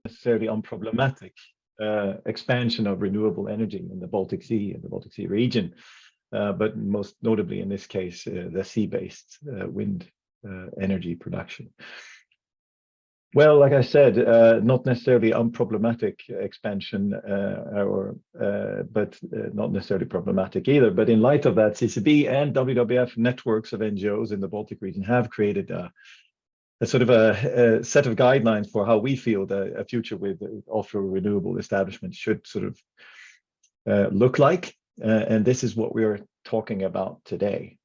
Necessarily unproblematic expansion of renewable energy in the Baltic Sea and the Baltic Sea region, but most notably in this case, the sea-based wind energy production. Well, like I said, not necessarily unproblematic expansion, but not necessarily problematic either. But in light of that, CCB and WWF networks of NGOs in the Baltic region have created a sort of a set of guidelines for how we feel that a future with offshore renewable establishment should sort of look like. And this is what we are talking about today.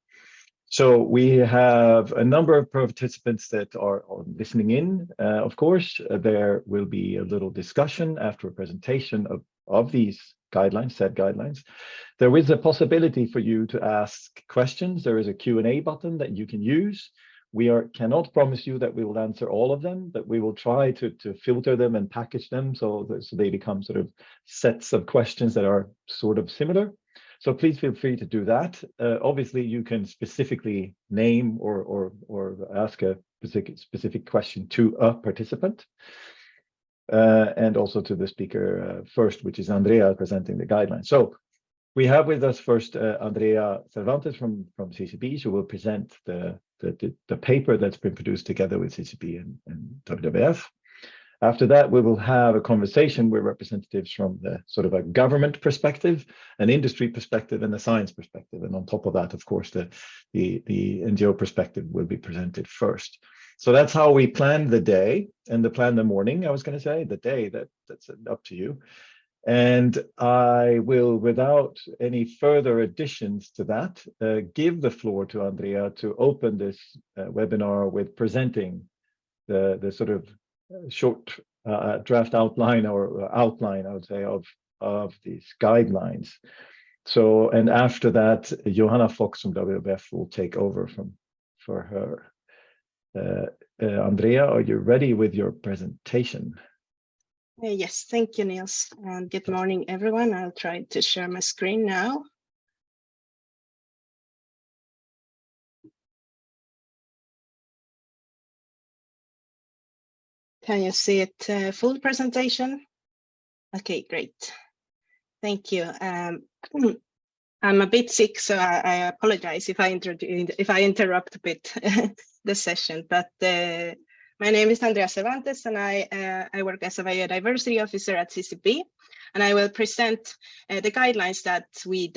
So we have a number of participants that are listening in. Of course, there will be a little discussion after a presentation of these guidelines, set guidelines. There is a possibility for you to ask questions. There is a Q&A button that you can use. We cannot promise you that we will answer all of them, but we will try to filter them and package them so they become sort of sets of questions that are sort of similar. So please feel free to do that. Obviously, you can specifically name or ask a specific question to a participant, and also to the speaker first, which is Andrea presenting the guidelines. So we have with us first Andrea Cervantes from CCB, who will present the paper that's been produced together with CCB and WWF. After that, we will have a conversation with representatives from the sort of a government perspective, an industry perspective, and a science perspective. And on top of that, of course, the NGO perspective will be presented first. So that's how we plan the day and plan the morning. I was going to say the day, that's up to you. And I will, without any further additions to that, give the floor to Andrea to open this webinar with presenting the sort of short draft outline or outline, I would say, of these guidelines. So, and after that, Johanna Fox from WWF will take over for her. Andrea, are you ready with your presentation? Yes, thank you, Niels, and good morning, everyone. I'll try to share my screen now. Can you see it full presentation? Okay, great. Thank you. I'm a bit sick, so I apologize if I interrupt a bit the session. But my name is Andrea Cervantes, and I work as a biodiversity officer at CCB. And I will present the guidelines that we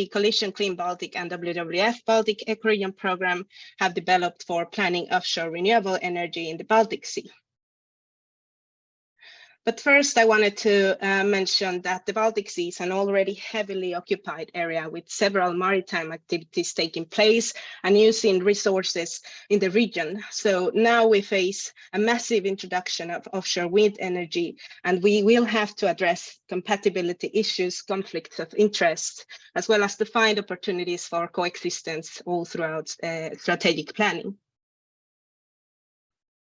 Coalition Clean Baltic and WWF Baltic Ecoregion Program have developed for planning offshore renewable energy in the Baltic Sea. But first, I wanted to mention that the Baltic Sea is an already heavily occupied area with several maritime activities taking place and using resources in the region. So now we face a massive introduction of offshore wind energy, and we will have to address compatibility issues, conflicts of interest, as well as to find opportunities for coexistence all throughout strategic planning.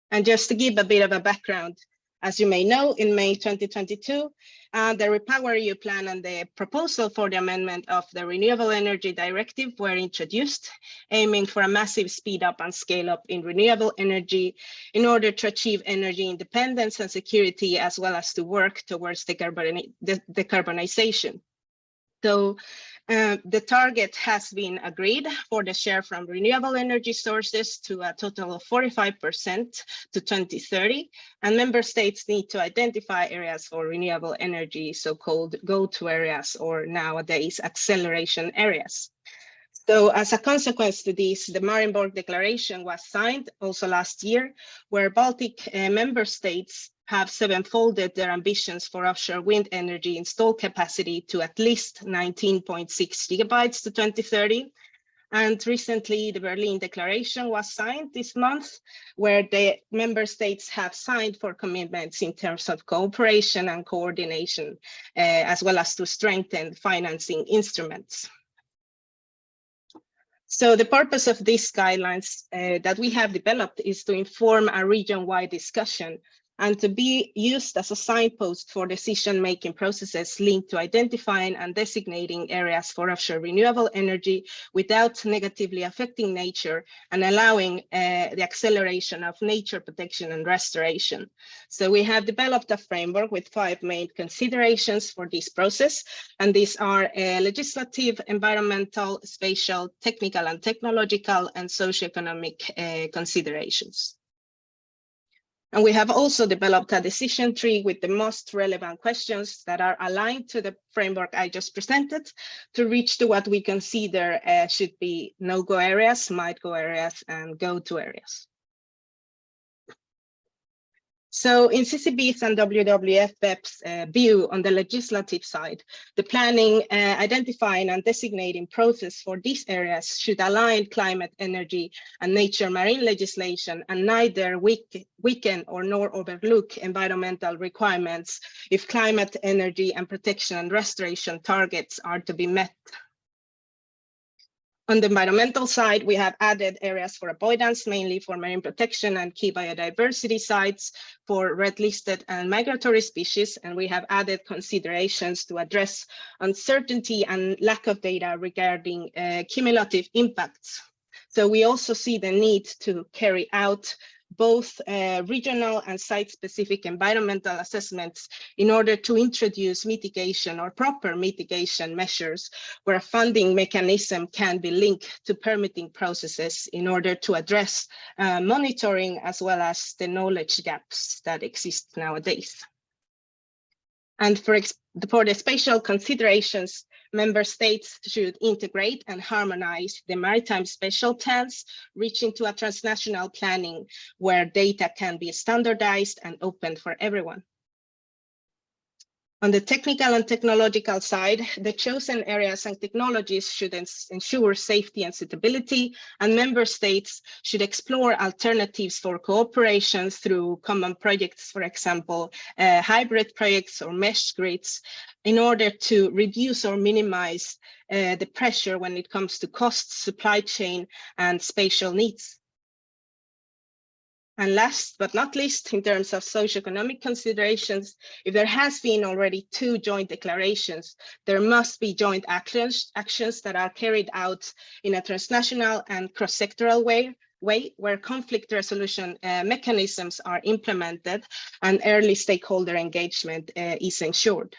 And just to give a bit of a background, as you may know, in May 2022, the REPowerEU plan and the proposal for the amendment of the Renewable Energy Directive were introduced, aiming for a massive speed up and scale up in renewable energy in order to achieve energy independence and security, as well as to work towards decarbonization. So the target has been agreed for the share from renewable energy sources to a total of 45% to 2030, and member states need to identify areas for renewable energy, so-called go-to areas, or nowadays acceleration areas. So as a consequence to this, the Marienborg Declaration was signed also last year, where Baltic member states have sevenfolded their ambitions for offshore wind energy installed capacity to at least 19.6 gigabytes to 2030. And recently, the Berlin Declaration was signed this month, where the member states have signed for commitments in terms of cooperation and coordination, as well as to strengthen financing instruments. So the purpose of these guidelines that we have developed is to inform a region-wide discussion and to be used as a signpost for decision-making processes linked to identifying and designating areas for offshore renewable energy without negatively affecting nature and allowing the acceleration of nature protection and restoration. So we have developed a framework with 5 main considerations for this process, and these are legislative, environmental, spatial, technical and technological, and socioeconomic considerations. And we have also developed a decision tree with the most relevant questions that are aligned to the framework I just presented to reach to what we consider should be no-go areas, might-go areas, and go-to areas. So in CCB's and WWF's view on the legislative side, the planning, identifying and designating process for these areas should align climate, energy and nature marine legislation and neither weaken or nor overlook environmental requirements if climate, energy and protection and restoration targets are to be met. On the environmental side, we have added areas for avoidance, mainly for marine protection and key biodiversity sites for red-listed and migratory species, and we have added considerations to address uncertainty and lack of data regarding cumulative impacts. So we also see the need to carry out both regional and site-specific environmental assessments in order to introduce mitigation or proper mitigation measures where a funding mechanism can be linked to permitting processes in order to address monitoring as well as the knowledge gaps that exist nowadays. And for the spatial considerations, member states should integrate and harmonize the maritime spatial plans, reaching to a transnational planning where data can be standardized and open for everyone. On the technical and technological side, the chosen areas and technologies should ensure safety and suitability, and member states should explore alternatives for cooperation through common projects, for example, hybrid projects or mesh grids, in order to reduce or minimize the pressure when it comes to costs, supply chain, and spatial needs. And last but not least, in terms of socioeconomic considerations, if there has been already 2 joint declarations, there must be joint actions that are carried out in a transnational and cross-sectoral way where conflict resolution mechanisms are implemented and early stakeholder engagement is ensured.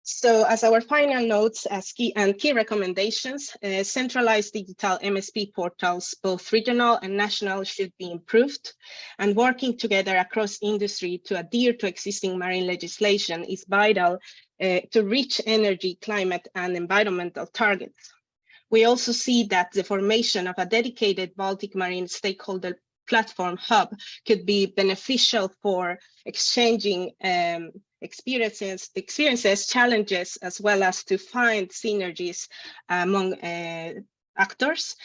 So as our final notes as key recommendations, centralized digital MSP portals, both regional and national, should be improved, and working together across industry to adhere to existing marine legislation is vital to reach energy, climate and environmental targets. We also see that the formation of a dedicated Baltic marine stakeholder platform hub could be beneficial for exchanging experiences, challenges, as well as to find synergies among actors.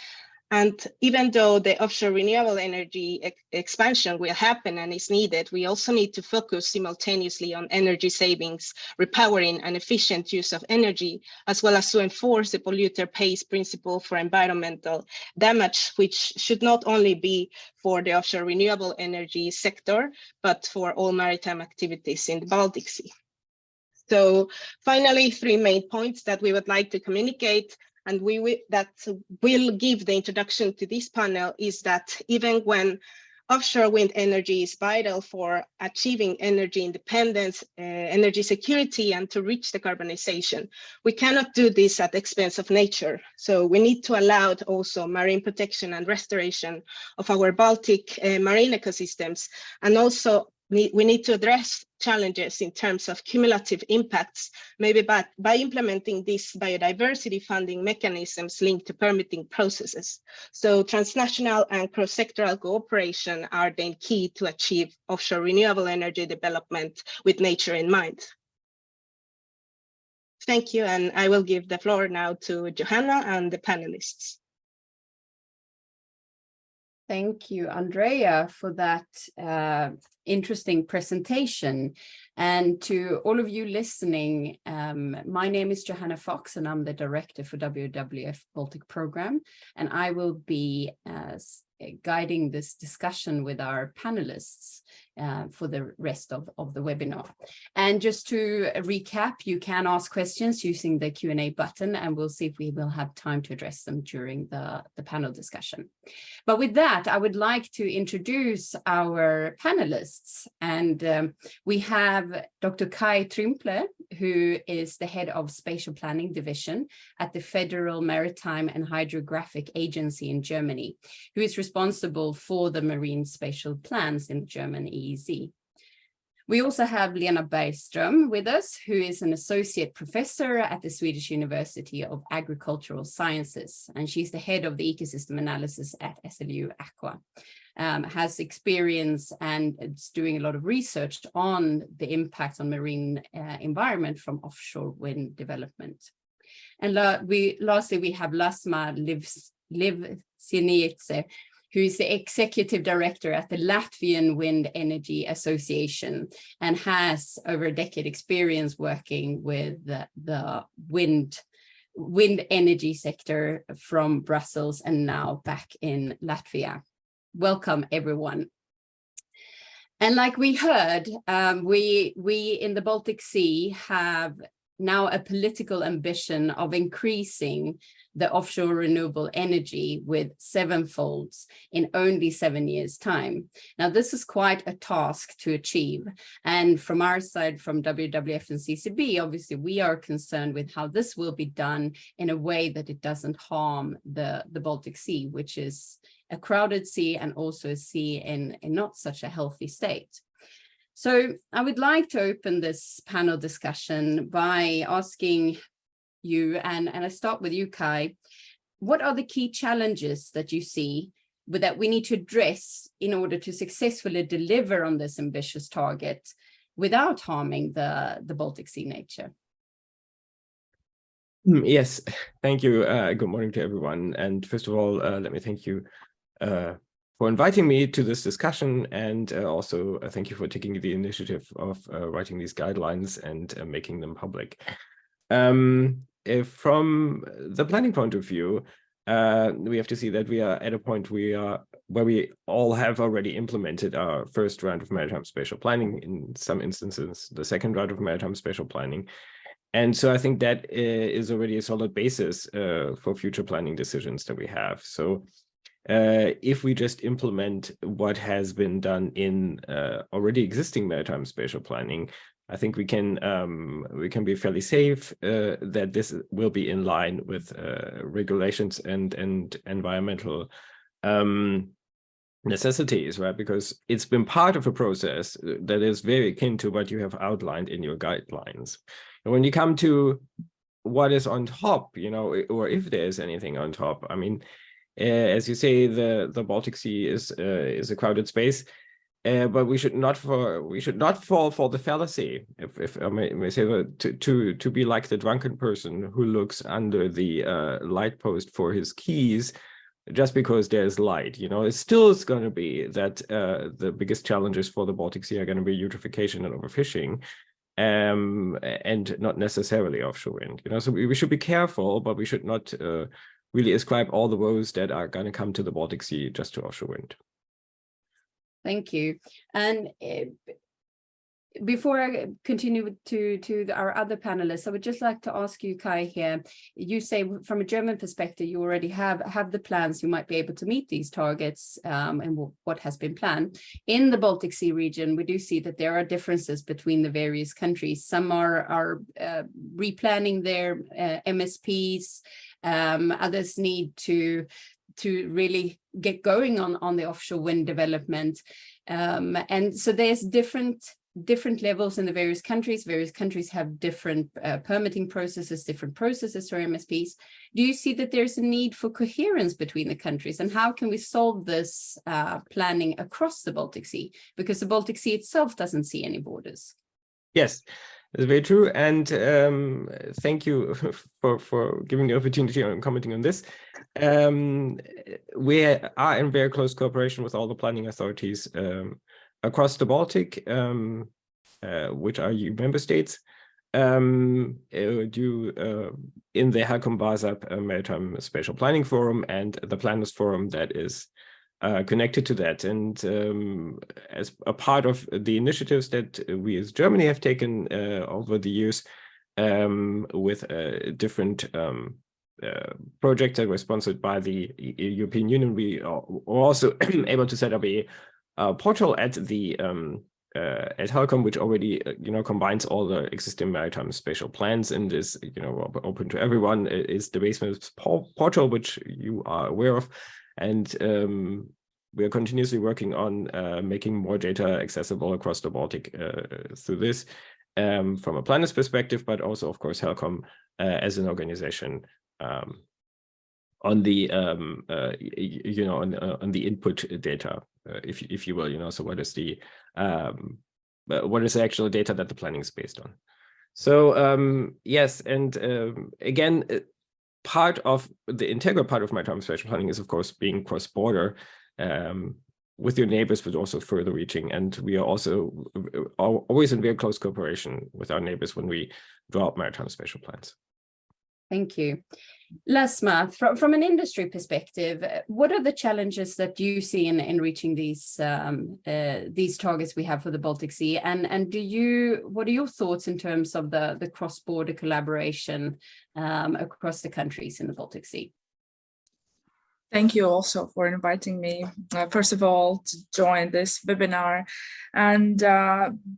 And even though the offshore renewable energy expansion will happen and is needed, we also need to focus simultaneously on energy savings, repowering and efficient use of energy, as well as to enforce the polluter pays principle for environmental damage, which should not only be for the offshore renewable energy sector, but for all maritime activities in the Baltic Sea. So finally, 3 main points that we would like to communicate and that will give the introduction to this panel is that even when offshore wind energy is vital for achieving energy independence, energy security, and to reach decarbonization, we cannot do this at the expense of nature. So we need to allow also marine protection and restoration of our Baltic marine ecosystems, and also we need to address challenges in terms of cumulative impacts, maybe by implementing these biodiversity funding mechanisms linked to permitting processes. So transnational and cross-sectoral cooperation are then key to achieve offshore renewable energy development with nature in mind. Thank you, and I will give the floor now to Johanna and the panelists. Thank you, Andrea, for that interesting presentation. And to all of you listening, my name is Johanna Fox, and I'm the director for WWF Baltic Program. And I will be guiding this discussion with our panelists for the rest of the webinar. And just to recap, you can ask questions using the Q&A button, and we'll see if we will have time to address them during the panel discussion. But with that, I would like to introduce our panelists. And we have Dr. Kai Trümple, who is the head of Spatial Planning Division at the Federal Maritime and Hydrographic Agency in Germany, who is responsible for the marine spatial plans in German EEZ. We also have Lena Bergström with us, who is an associate professor at the Swedish University of Agricultural Sciences, and she's the head of the ecosystem analysis at SLU Aqua. Has experience and is doing a lot of research on the impact on marine environment from offshore wind development. And lastly, we have Lasma Livsiniece, who is the executive director at the Latvian Wind Energy Association and has over a decade experience working with the wind energy sector from Brussels and now back in Latvia. Welcome, everyone. And like we heard, we in the Baltic Sea have now a political ambition of increasing the offshore renewable energy with 7-folds in only 7 years' time. Now, this is quite a task to achieve. And from our side, from WWF and CCB, obviously, we are concerned with how this will be done in a way that it doesn't harm the Baltic Sea, which is a crowded sea and also a sea in not such a healthy state. So I would like to open this panel discussion by asking you, and I start with you, Kai, what are the key challenges that you see that we need to address in order to successfully deliver on this ambitious target without harming the Baltic Sea nature? Yes, thank you. Good morning to everyone. And first of all, let me thank you for inviting me to this discussion, and also thank you for taking the initiative of writing these guidelines and making them public. From the planning point of view, we have to see that we are at a point where we all have already implemented our first round of maritime spatial planning, in some instances, the second round of maritime spatial planning. And so I think that is already a solid basis for future planning decisions that we have. So if we just implement what has been done in already existing maritime spatial planning, I think we can be fairly safe that this will be in line with regulations and environmental necessities, right? Because it's been part of a process that is very akin to what you have outlined in your guidelines. And when you come to what is on top, or if there's anything on top, I mean, as you say, the Baltic Sea is a crowded space, but we should not fall for the fallacy, if I may say that, to be like the drunken person who looks under the light post for his keys just because there's light. It's still going to be that the biggest challenges for the Baltic Sea are going to be eutrophication and overfishing, and not necessarily offshore wind. So we should be careful, but we should not really ascribe all the woes that are going to come to the Baltic Sea just to offshore wind. Thank you. And before I continue to our other panelists, I would just like to ask you, Kai, here. You say from a German perspective, you already have the plans, you might be able to meet these targets and what has been planned. In the Baltic Sea region, we do see that there are differences between the various countries. Some are replanning their MSPs, others need to really get going on the offshore wind development. And so there's different levels in the various countries. Various countries have different permitting processes, different processes for MSPs. Do you see that there's a need for coherence between the countries? And how can we solve this planning across the Baltic Sea? Because the Baltic Sea itself doesn't see any borders. Yes, that's very true. And thank you for giving the opportunity on commenting on this. We are in very close cooperation with all the planning authorities across the Baltic, which are EU member states, in the HELCOM-BASAP Maritime Spatial Planning Forum and the Planners Forum that is connected to that. And as a part of the initiatives that we as Germany have taken over the years with different projects that were sponsored by the European Union, we are also able to set up a portal at the at HELCOM, which already combines all the existing maritime spatial plans and is open to everyone. It is the Basement portal, which you are aware of, and we are continuously working on making more data accessible across the Baltic through this, from a planner's perspective, but also, of course, HELCOM as an organization on the on the input data, if you will, so what is the actual data that the planning is based on. So yes, and again, part of the integral part of maritime spatial planning is, of course, being cross-border with your neighbors, but also further reaching. And we are also always in very close cooperation with our neighbors when we draw up maritime spatial plans. Thank you. Lasma, from an industry perspective, what are the challenges that you see in reaching these targets we have for the Baltic Sea? And what are your thoughts in terms of the cross-border collaboration across the countries in the Baltic Sea? Thank you also for inviting me, first of all, to join this webinar. And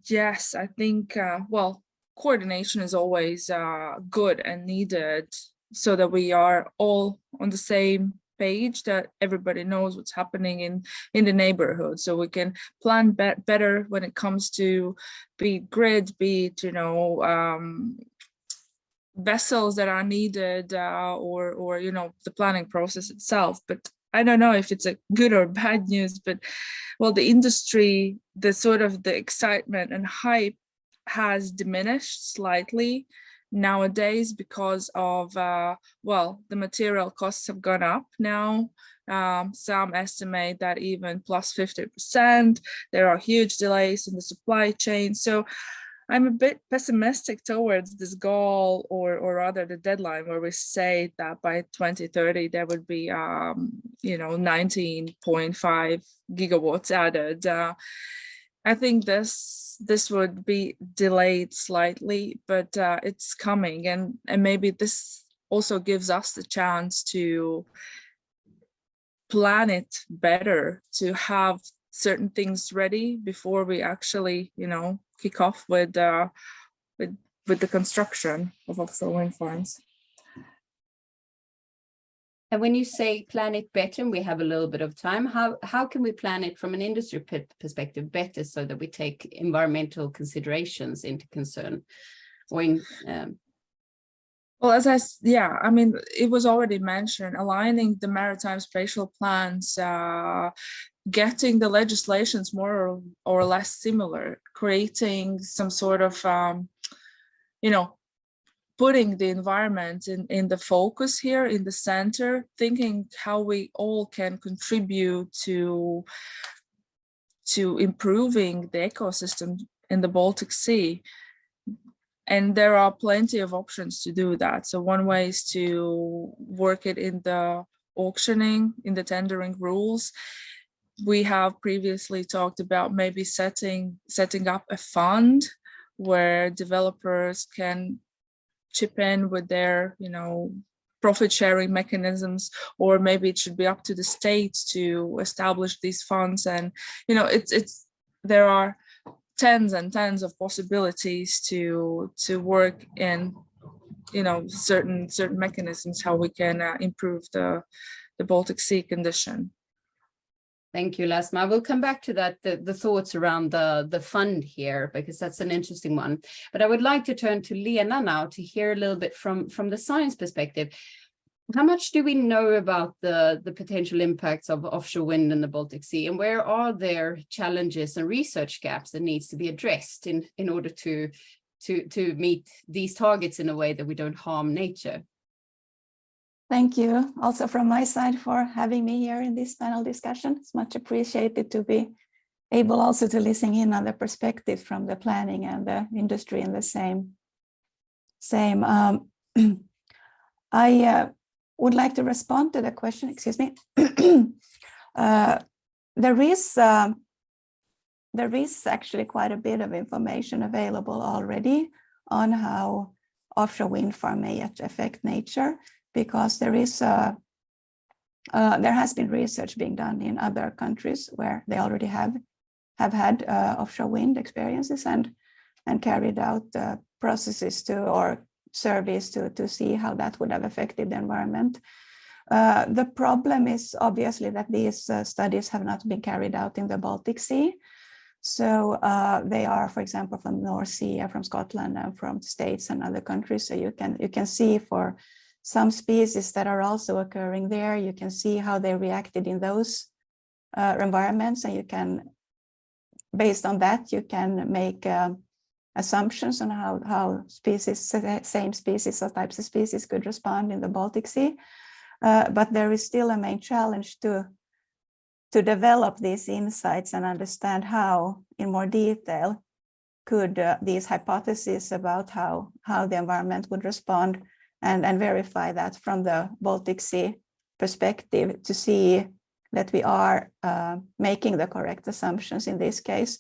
yes, I think, well, coordination is always good and needed so that we are all on the same page, that everybody knows what's happening in the neighborhood, so we can plan better when it comes to be it grid, be it, vessels that are needed, or the planning process itself. But I don't know if it's a good or bad news, but well, the industry, the sort of the excitement and hype has diminished slightly nowadays because of well, the material costs have gone up now. Some estimate that even plus 50%. There are huge delays in the supply chain. So I'm a bit pessimistic towards this goal, or rather the deadline, where we say that by 2030 there would be 19.5 gigawatts added. I think this would be delayed slightly, but it's coming, and maybe this also gives us the chance to plan it better, to have certain things ready before we actually, kick off with the construction of offshore wind farms. And when you say plan it better, and we have a little bit of time, how can we plan it from an industry perspective better, so that we take environmental considerations into concern? Well, I mean, it was already mentioned, aligning the maritime spatial plans, getting the legislations more or less similar, creating some sort of, putting the environment in the focus here, in the center, thinking how we all can contribute to improving the ecosystem in the Baltic Sea. And there are plenty of options to do that. So one way is to work it in the auctioning, in the tendering rules. We have previously talked about maybe setting up a fund where developers can chip in with their, profit sharing mechanisms, or maybe it should be up to the states to establish these funds. And, there are tens and tens of possibilities to work in, certain mechanisms, how we can improve the Baltic Sea condition. Thank you, Lasma. I will come back to that, the thoughts around the fund here, because that's an interesting one. But I would like to turn to Lena now to hear a little bit from the science perspective. How much do we know about the potential impacts of offshore wind in the Baltic Sea, and where are there challenges and research gaps that needs to be addressed in order to meet these targets in a way that we don't harm nature? Thank you also from my side for having me here in this panel discussion. It's much appreciated to be able also to listen in on the perspectives from the planning and the industry in the same. I would like to respond to the question, excuse me. There is actually quite a bit of information available already on how offshore wind farm may affect nature, because there has been research being done in other countries where they already have had offshore wind experiences and carried out processes or surveys to see how that would have affected the environment. The problem is obviously that these studies have not been carried out in the Baltic Sea. So they are, for example, from the North Sea, from Scotland, and from the States and other countries. So you can see for some species that are also occurring there, you can see how they reacted in those environments, and you can, based on that, you can make assumptions on how species, same species or types of species could respond in the Baltic Sea. But there is still a main challenge to develop these insights and understand how, in more detail, could these hypotheses about how the environment would respond and verify that from the Baltic Sea perspective to see that we are making the correct assumptions in this case.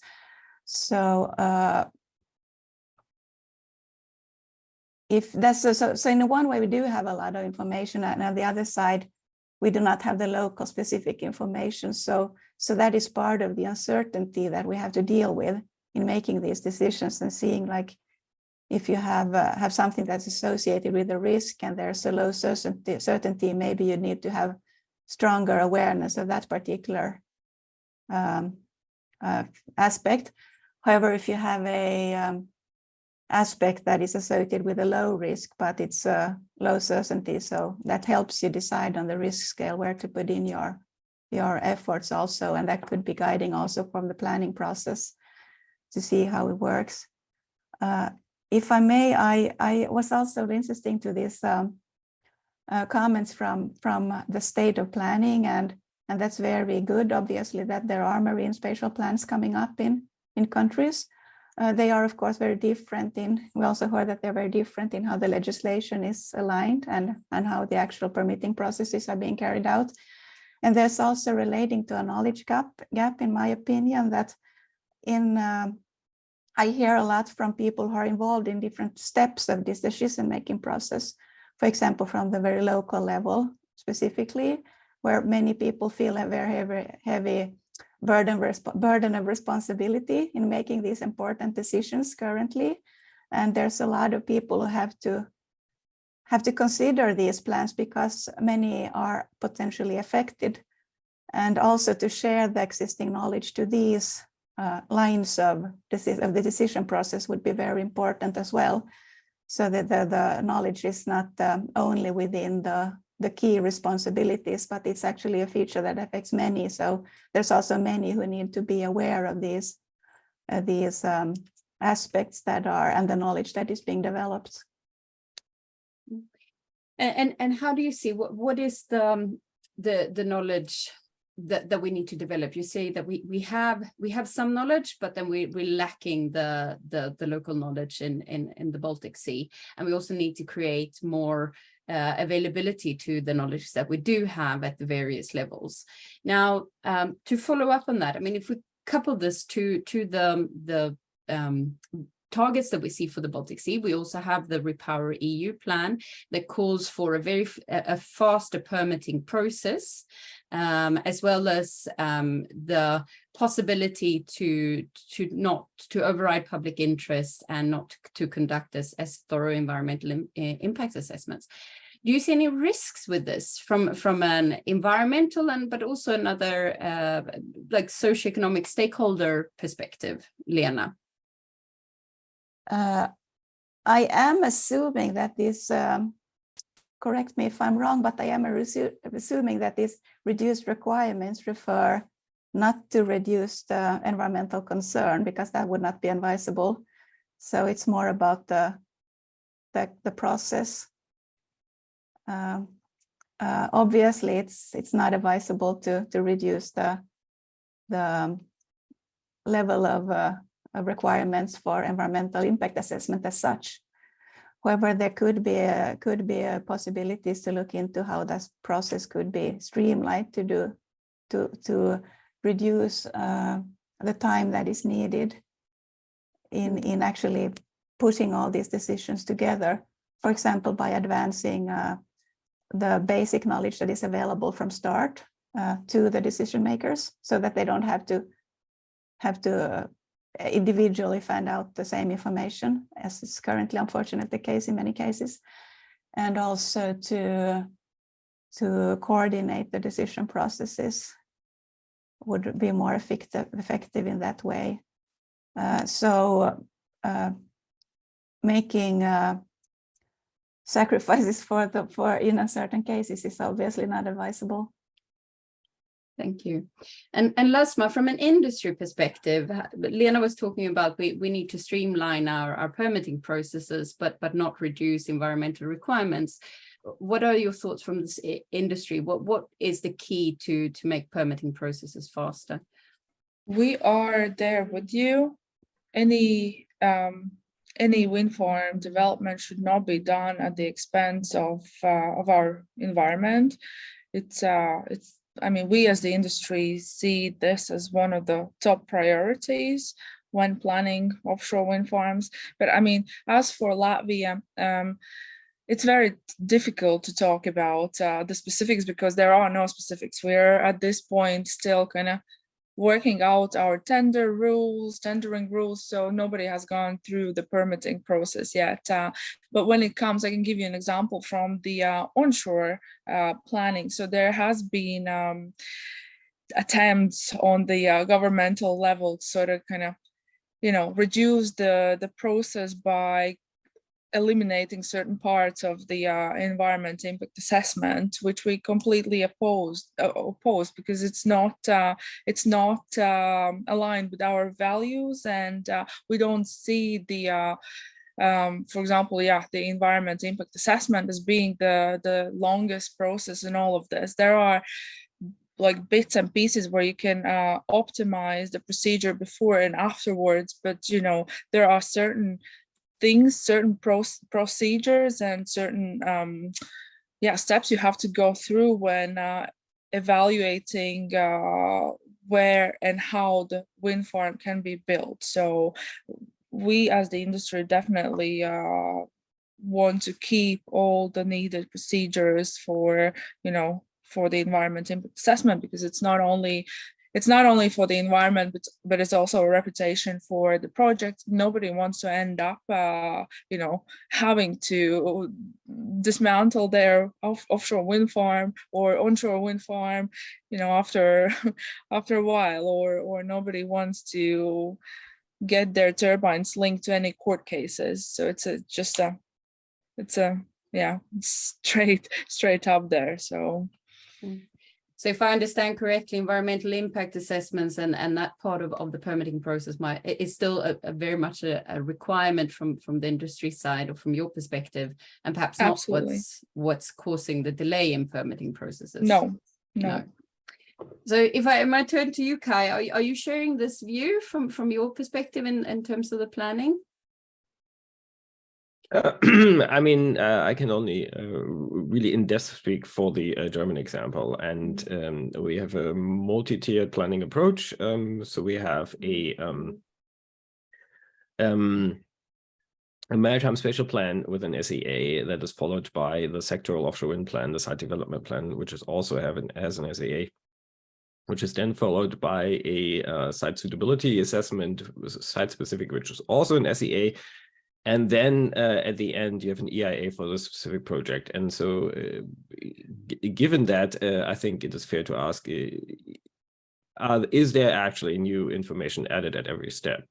So if that's so in one way we do have a lot of information, and on the other side we do not have the local specific information. So that is part of the uncertainty that we have to deal with in making these decisions, and seeing, like, if you have something that's associated with the risk and there's a low certainty, maybe you need to have stronger awareness of that particular aspect. However, if you have a aspect that is associated with a low risk, but it's a low certainty, so that helps you decide on the risk scale where to put in your efforts also, and that could be guiding also from the planning process to see how it works. If I may, I was also interested to these comments from the state of planning, and that's very good, obviously, that there are marine spatial plans coming up in countries. They are, of course, very different we also heard that they're very different in how the legislation is aligned and how the actual permitting processes are being carried out. And there's also relating to a knowledge gap, in my opinion, that I hear a lot from people who are involved in different steps of this decision-making process. For example, from the very local level specifically, where many people feel a very heavy burden of responsibility in making these important decisions currently. And there's a lot of people who have to consider these plans because many are potentially affected, and also to share the existing knowledge to these lines of the decision process would be very important as well, so that the knowledge is not only within the key responsibilities, but it's actually a feature that affects many. So there's also many who need to be aware of these aspects that are, and the knowledge that is being developed. And how do you see what is the knowledge that we need to develop? You say that we have some knowledge, but then we're lacking the local knowledge in the Baltic Sea, and we also need to create more availability to the knowledge that we do have at the various levels. Now, to follow up on that, I mean, if we couple this to the targets that we see for the Baltic Sea, we also have the Repower EU plan that calls for a faster permitting process, as well as the possibility to override public interest and not to conduct as thorough environmental impact assessments. Do you see any risks with this from an environmental but also another like socioeconomic stakeholder perspective, Lena? I am assuming that this, correct me if I'm wrong, but I am assuming that these reduced requirements refer not to reduced environmental concern, because that would not be advisable. So it's more about the process. Obviously, it's not advisable to reduce the level of requirements for environmental impact assessment as such. However, there could be possibilities to look into how that process could be streamlined to reduce the time that is needed in actually putting all these decisions together. For example, by advancing the basic knowledge that is available from start to the decision makers, so that they don't have to individually find out the same information, as is currently unfortunately the case in many cases, and also to coordinate the decision processes would be more effective in that way. Making sacrifices for in certain cases is obviously not advisable. Thank you. And Lasma, from an industry perspective, Lena was talking about we need to streamline our permitting processes, but not reduce environmental requirements. What are your thoughts from this industry? What is the key to make permitting processes faster? We are there with you. Any wind farm development should not be done at the expense of our environment. I mean, we as the industry see this as one of the top priorities when planning offshore wind farms. But I mean, as for Latvia, it's very difficult to talk about the specifics because there are no specifics. We're at this point still kind of working out our tendering rules, so nobody has gone through the permitting process yet. But when it comes, I can give you an example from the onshore planning. So there has been attempts on the governmental level to sort of kind of, reduce the process by eliminating certain parts of the environment impact assessment, which we completely oppose because it's not aligned with our values, and we don't see the for example, the environment impact assessment as being the longest process in all of this. There are like bits and pieces where you can optimize the procedure before and afterwards, but there are certain things, certain procedures and certain steps you have to go through when evaluating where and how the wind farm can be built. So we as the industry definitely want to keep all the needed procedures for the environment impact assessment, because it's not only for the environment, but it's also a reputation for the project. Nobody wants to end up, having to dismantle their offshore wind farm or onshore wind farm, after a while, or nobody wants to get their turbines linked to any court cases. So it's straight up there. So if I understand correctly, environmental impact assessments and that part of the permitting process is still a very much a requirement from the industry side, or from your perspective, and perhaps Absolutely. not what's causing the delay in permitting processes. No. So if I might turn to you, Kai, are you sharing this view from your perspective in terms of the planning? I mean, I can only really in-depth speak for the German example, and we have a multi-tiered planning approach. So we have a maritime spatial plan with an SEA that is followed by the sectoral offshore wind plan, the site development plan, which is also has an SEA, which is then followed by a site suitability assessment, site specific, which is also an SEA. And then at the end, you have an EIA for the specific project. And so given that, I think it is fair to ask, is there actually new information added at every step,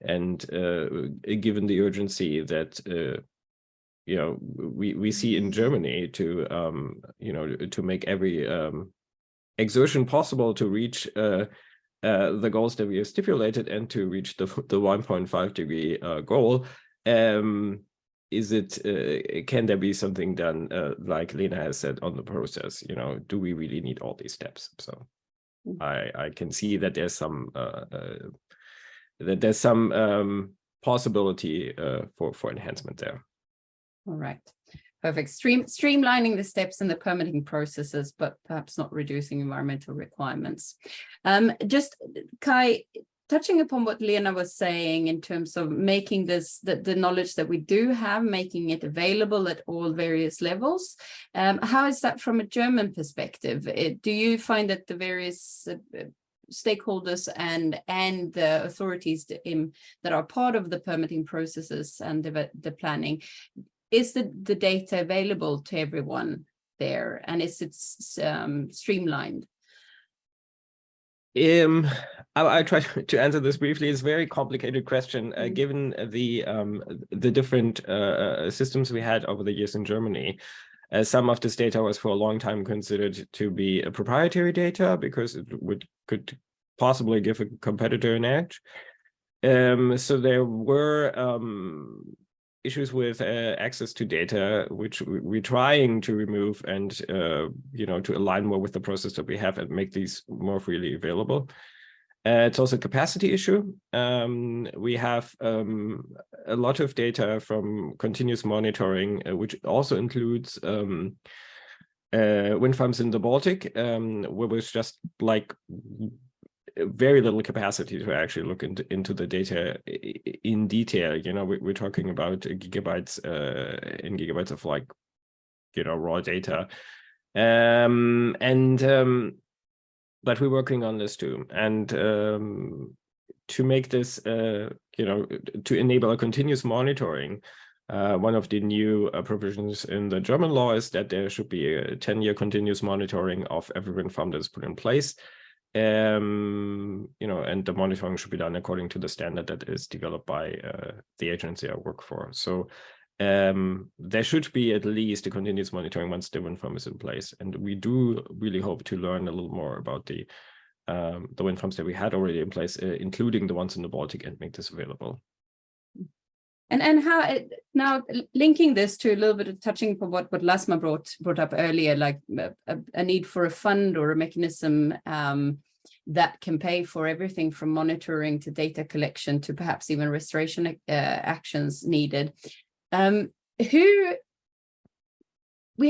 And given the urgency that, we see in Germany to, to make every exertion possible to reach the goals that we have stipulated and to reach the 1.5 degree goal, is it can there be something done like Lena has said on the process? Do we really need all these steps? So I can see that there's some possibility for enhancement there. All right. Perfect. Streamlining the steps in the permitting processes, but perhaps not reducing environmental requirements. Just Kai, touching upon what Lena was saying in terms of making this, the knowledge that we do have, making it available at all various levels. How is that from a German perspective? Do you find that the various stakeholders and the authorities that are part of the permitting processes and the planning, is the data available to everyone there, and is it streamlined? I try to answer this briefly. It's a very complicated question, given the different systems we had over the years in Germany. Some of this data was for a long time considered to be a proprietary data because it could possibly give a competitor an edge. So there were issues with access to data, which we're trying to remove and to align more with the process that we have and make these more freely available. It's also a capacity issue. We have a lot of data from continuous monitoring, which also includes wind farms in the Baltic, where there's just like very little capacity to actually look into the data in detail. We're talking about gigabytes in gigabytes of raw data, but we're working on this too, and to make this to enable a continuous monitoring. One of the new provisions in the German law is that there should be a 10-year continuous monitoring of every wind farm that's put in place. And the monitoring should be done according to the standard that is developed by the agency I work for. So there should be at least a continuous monitoring once the wind farm is in place. And we do really hope to learn a little more about the wind farms that we had already in place, including the ones in the Baltic, and make this available. And how now linking this to a little bit of touching upon what Lasma brought up earlier, like a need for a fund or a mechanism that can pay for everything from monitoring to data collection to perhaps even restoration actions needed. We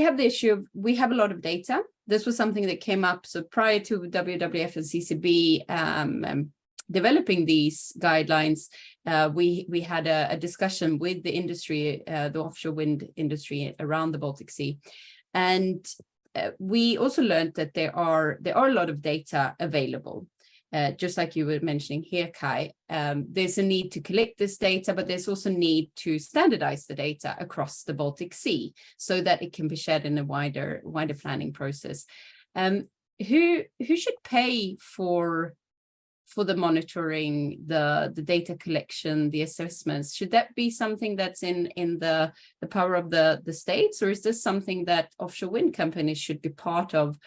have the issue of, we have a lot of data. This was something that came up. So prior to WWF and CCB developing these guidelines, we had a discussion with the industry, the offshore wind industry around the Baltic Sea. And we also learned that there are a lot of data available. Just like you were mentioning here, Kai, there's a need to collect this data, but there's also a need to standardize the data across the Baltic Sea so that it can be shared in a wider planning process. Who should pay for the monitoring, the data collection, the assessments? Should that be something that's in the power of the states, or is this something that offshore wind companies should be part of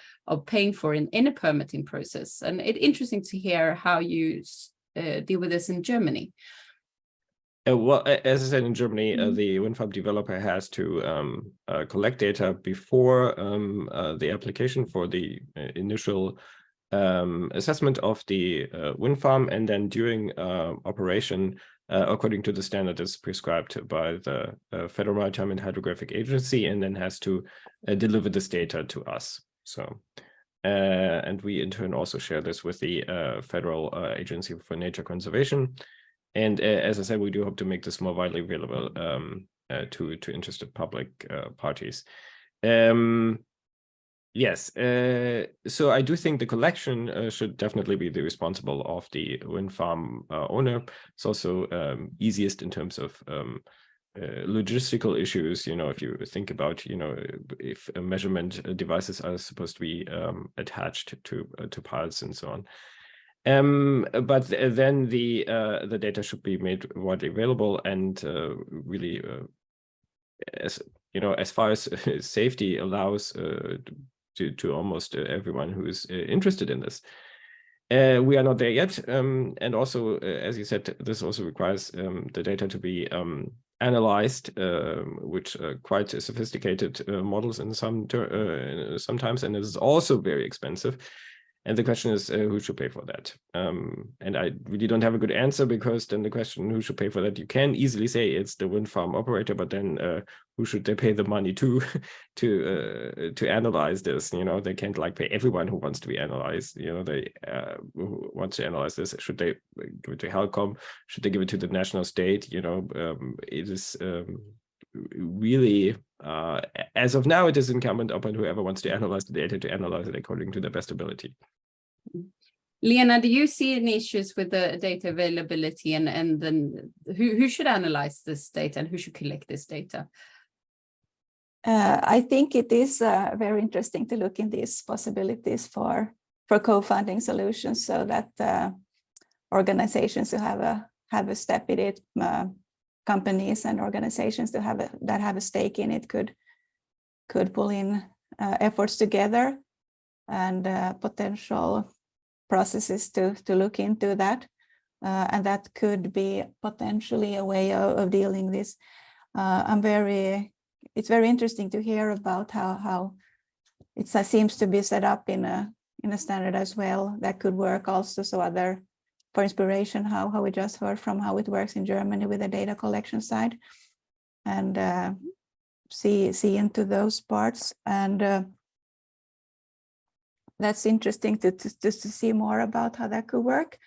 paying for in a permitting process? And it's interesting to hear how you deal with this in Germany. Well, as I said, in Germany, the wind farm developer has to collect data before the application for the initial assessment of the wind farm, and then during operation, according to the standard that's prescribed by the Federal Maritime and Hydrographic Agency, and then has to deliver this data to us. So, and we in turn also share this with the Federal Agency for Nature Conservation. And as I said, we do hope to make this more widely available to interested public parties. Yes, so I do think the collection should definitely be the responsible of the wind farm owner. It's also easiest in terms of logistical issues. If you think about, if measurement devices are supposed to be attached to piles and so on. But then the data should be made widely available, and really, as far as safety allows, to almost everyone who's interested in this. We are not there yet, and also, as you said, this also requires the data to be analyzed, which are quite sophisticated models in sometimes, and it is also very expensive. And the question is, who should pay for that? And I really don't have a good answer, because then the question, who should pay for that? You can easily say it's the wind farm operator, but then who should they pay the money to analyze this? You know, they can't like pay everyone who wants to be analyzed. You know, they who wants to analyze this. Should they give it to Helcom? Should they give it to the national state? You know, it is really, as of now, it is incumbent upon whoever wants to analyze the data to analyze it according to their best ability. Lena, do you see any issues with the data availability, and then who should analyze this data and who should collect this data? I think it is very interesting to look in these possibilities for co-funding solutions, so that organizations who have a step in it, companies and organizations that have a stake in it could pull in efforts together and potential processes to look into that, and that could be potentially a way of dealing this. It's very interesting to hear about how it seems to be set up in a standard as well that could work also. So for inspiration, how we just heard from how it works in Germany with the data collection side, and see into those parts. And that's interesting to see more about how that could work.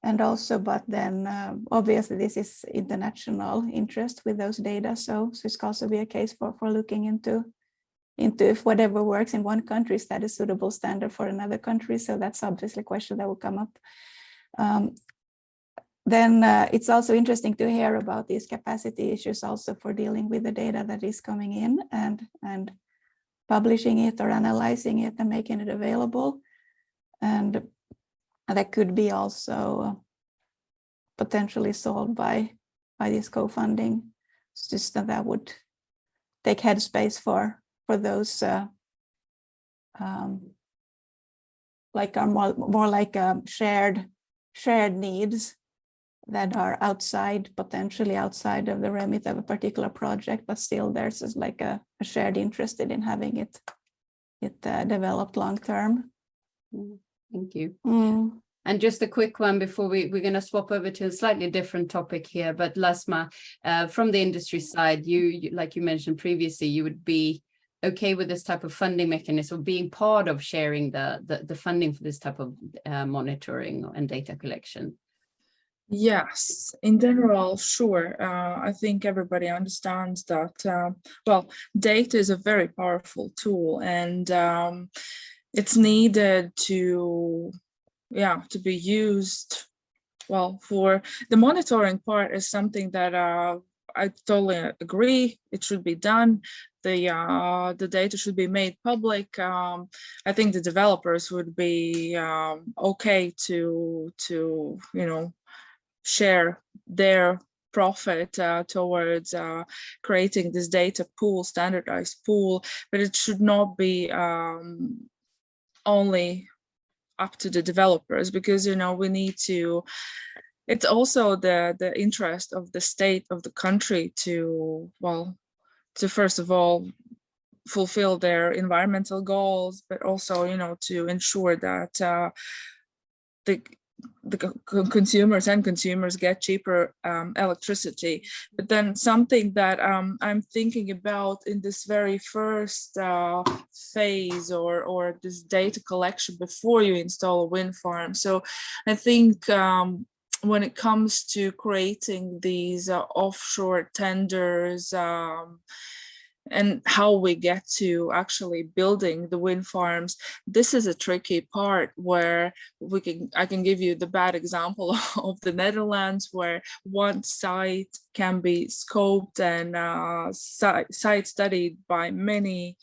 And also, but then obviously this is international interest with those data. So it's also be a case for looking into if whatever works in one country is that a suitable standard for another country. So that's obviously a question that will come up. Then it's also interesting to hear about these capacity issues also for dealing with the data that is coming in and publishing it or analyzing it and making it available. And that could be also potentially solved by this co-funding system that would take headspace for those like are more like shared needs that are potentially outside of the remit of a particular project, but still there's just like a shared interest in having it developed long term. Thank you. And just a quick one before we're going to swap over to a slightly different topic here. But Lasma, from the industry side, you like you mentioned previously, you would be okay with this type of funding mechanism, being part of sharing the funding for this type of monitoring and data collection. Yes, in general, sure. I think everybody understands that, well, data is a very powerful tool, and it's needed to be used. Well, for the monitoring part is something that I totally agree. It should be done. The data should be made public. I think the developers would be okay to share their profit towards creating this data pool, standardized pool, but it should not be only up to the developers, because we need to, it's also the interest of the state of the country to first of all fulfill their environmental goals, but also to ensure that the consumers get cheaper electricity. But then something that I'm thinking about in this very first phase or this data collection before you install a wind farm. So I think when it comes to creating these offshore tenders, and how we get to actually building the wind farms, this is a tricky part where I can give you the bad example of the Netherlands, where one site can be scoped and site studied by many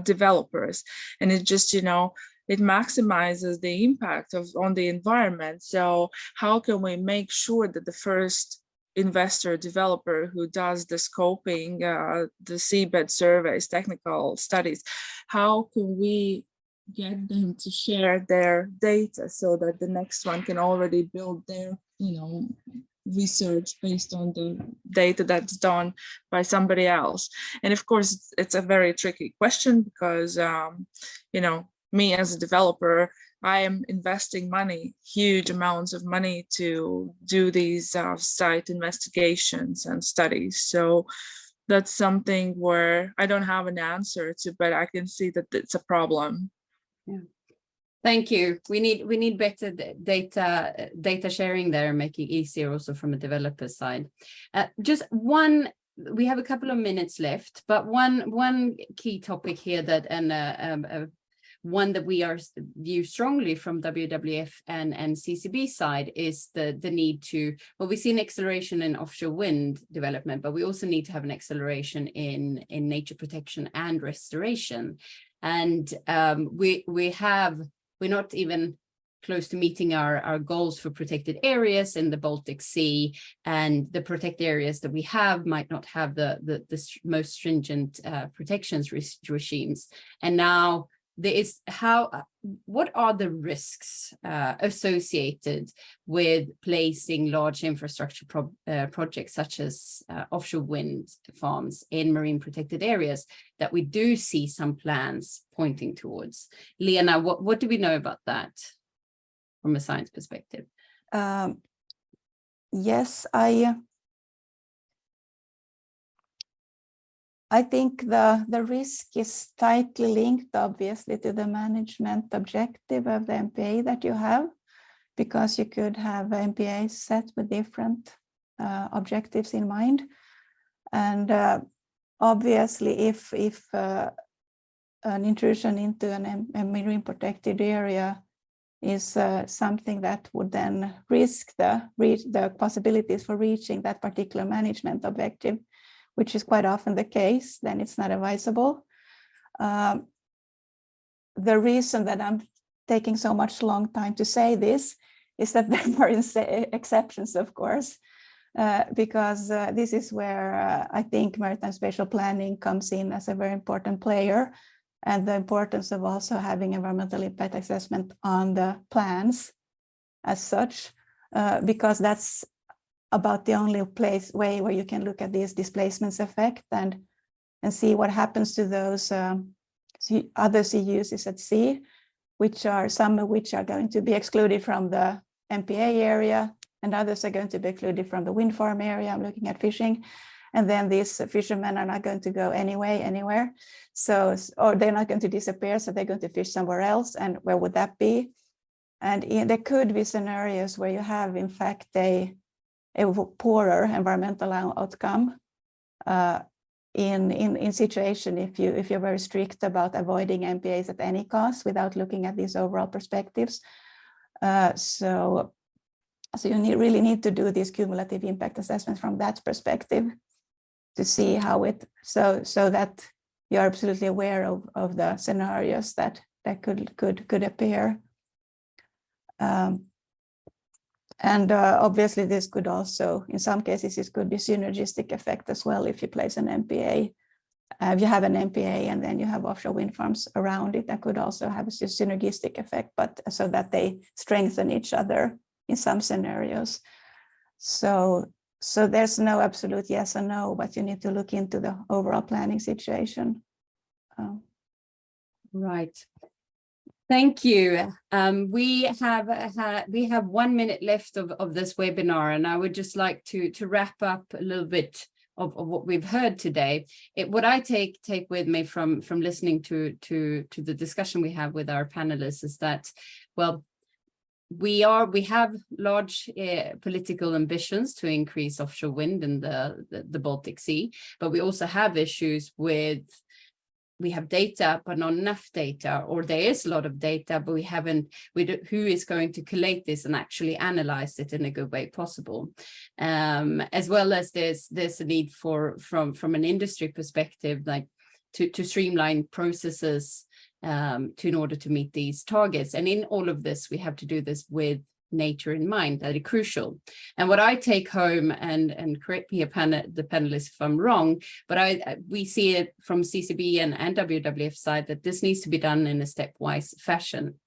developers, and it just it maximizes the impact on the environment. So how can we make sure that the first investor developer who does the scoping, the seabed surveys, technical studies, how can we get them to share their data so that the next one can already build their research based on the data that's done by somebody else? And of course it's a very tricky question, because me as a developer, I am investing money, huge amounts of money, to do these site investigations and studies. So that's something where I don't have an answer to, but I can see that it's a problem. Yeah. Thank you. We need better data sharing there, making it easier also from a developer side. Just one. We have a couple of minutes left, but one key topic here that one that we are view strongly from WWF and CCB side is the need to, well, we see an acceleration in offshore wind development, but we also need to have an acceleration in nature protection and restoration. And we're not even close to meeting our goals for protected areas in the Baltic Sea, and the protected areas that we have might not have the most stringent protections regimes. And now there is what are the risks associated with placing large infrastructure projects such as offshore wind farms in marine protected areas that we do see some plans pointing towards? Lena, what do we know about that from a science perspective? Yes, I think the risk is tightly linked, obviously, to the management objective of the MPA that you have, because you could have MPAs set with different objectives in mind. And obviously, if an intrusion into a marine protected area is something that would then risk the possibilities for reaching that particular management objective, which is quite often the case, then it's not advisable. The reason that I'm taking so much long time to say this is that there are exceptions, of course, because this is where I think maritime spatial planning comes in as a very important player, and the importance of also having environmental impact assessment on the plans as such, because that's about the only way where you can look at this displacements effect and see what happens to those other sea uses at sea, some of which are going to be excluded from the MPA area, and others are going to be excluded from the wind farm area. I'm looking at fishing. And then these fishermen are not going to go anywhere. So, or they're not going to disappear, so they're going to fish somewhere else. And where would that be? And there could be scenarios where you have, in fact, a poorer environmental outcome in situation if you're very strict about avoiding MPAs at any cost without looking at these overall perspectives. So you really need to do these cumulative impact assessments from that perspective to see how it, so that you're absolutely aware of the scenarios that could appear. And obviously this could also, in some cases, it could be synergistic effect as well. If you place an MPA, if you have an MPA and then you have offshore wind farms around it, that could also have a synergistic effect, but so that they strengthen each other in some scenarios. So there's no absolute yes or no, but you need to look into the overall planning situation. Right. Thank you. We have 1 minute left of this webinar, and I would just like to wrap up a little bit of what we've heard today. What I take with me from listening to the discussion we have with our panelists is that, well, we have large political ambitions to increase offshore wind in the Baltic Sea, but we also have issues with, we have data, but not enough data, or there is a lot of data, but who is going to collate this and actually analyze it in a good way possible. As well as there's a need from an industry perspective, like to streamline processes in order to meet these targets. And in all of this, we have to do this with nature in mind. That is crucial. And what I take home, and correct me, the panelists if I'm wrong, but we see it from CCB and WWF side that this needs to be done in a stepwise fashion.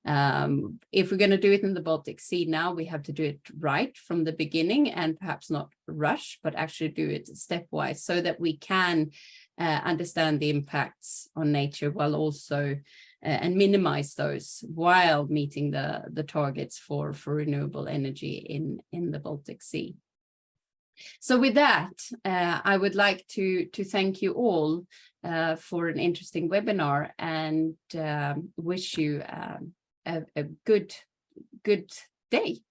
If we're going to do it in the Baltic Sea now, we have to do it right from the beginning, and perhaps not rush, but actually do it stepwise so that we can understand the impacts on nature while also and minimize those while meeting the targets for renewable energy in the Baltic Sea. So with that, I would like to thank you all for an interesting webinar, and wish you a good day.